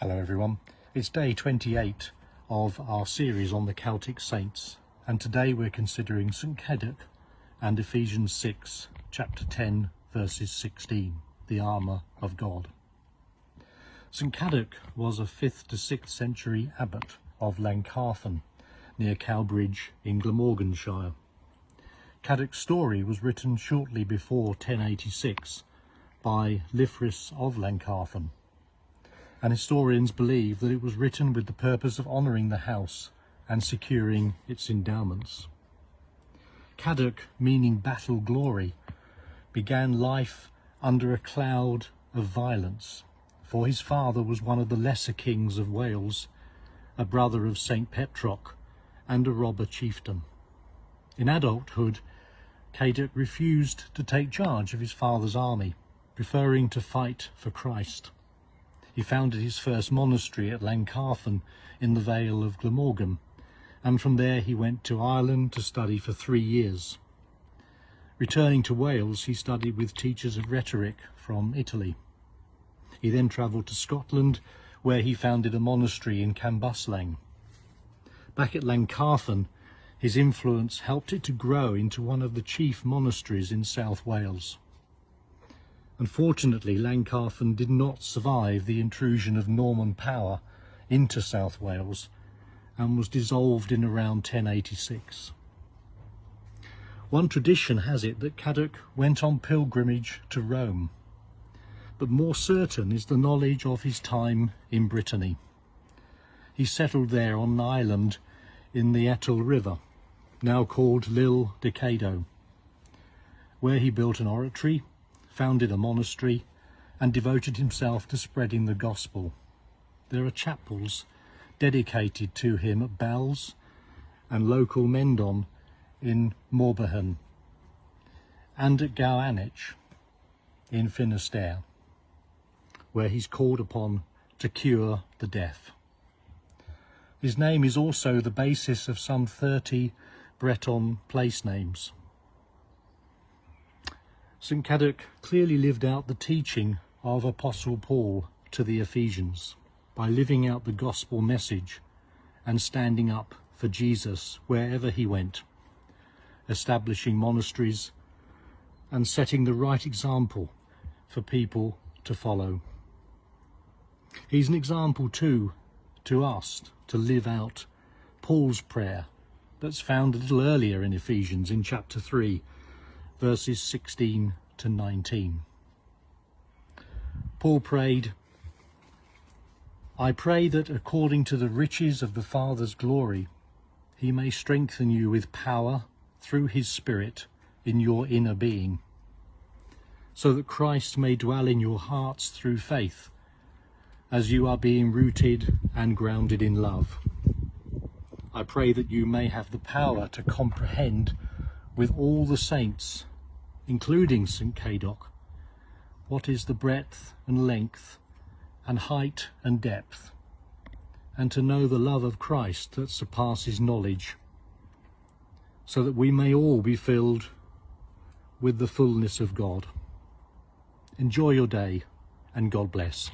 Hello everyone, it's day 28 of our series on the Celtic Saints, and today we're considering St Cadoc and Ephesians 6 chapter 10 verses 16, the armour of God. St Cadoc was a 5th to 6th century abbot of Llangcarfen near Cowbridge in Glamorganshire. Cadoc's story was written shortly before 1086 by Lyfrith of Llangcarfen, and historians believe that it was written with the purpose of honouring the house and securing its endowments. Cadoc, meaning battle glory, began life under a cloud of violence, for his father was one of the lesser kings of Wales, a brother of St Petroc and a robber chieftain. In adulthood, Cadoc refused to take charge of his father's army, preferring to fight for Christ. He founded his first monastery at Llangcarfen in the Vale of Glamorgan, and from there he went to Ireland to study for 3 years. Returning to Wales, he studied with teachers of rhetoric from Italy. He then travelled to Scotland, where he founded a monastery in Cambuslang. Back at Llangcarfen, his influence helped it to grow into one of the chief monasteries in South Wales. Unfortunately, Llangcarfen did not survive the intrusion of Norman power into South Wales and was dissolved in around 1086. One tradition has it that Cadoc went on pilgrimage to Rome, but more certain is the knowledge of his time in Brittany. He settled there on an island in the Ettal River, now called l'Île de Cadoc, where he built an oratory, founded a monastery, and devoted himself to spreading the gospel. There are chapels dedicated to him at Bells and local Mendon in Morbihan, and at Gowanich in Finisterre, where he's called upon to cure the deaf. His name is also the basis of some 30 Breton place names. St Cadoc clearly lived out the teaching of Apostle Paul to the Ephesians by living out the gospel message and standing up for Jesus wherever he went, establishing monasteries and setting the right example for people to follow. He's an example too to us to live out Paul's prayer that's found a little earlier in Ephesians in chapter 3, verses 16 to 19. Paul prayed, "I pray that according to the riches of the Father's glory, he may strengthen you with power through his Spirit in your inner being, so that Christ may dwell in your hearts through faith, as you are being rooted and grounded in love. I pray that you may have the power to comprehend with all the saints, including St Cadoc, what is the breadth and length and height and depth, and to know the love of Christ that surpasses knowledge, so that we may all be filled with the fullness of God." Enjoy your day, and God bless.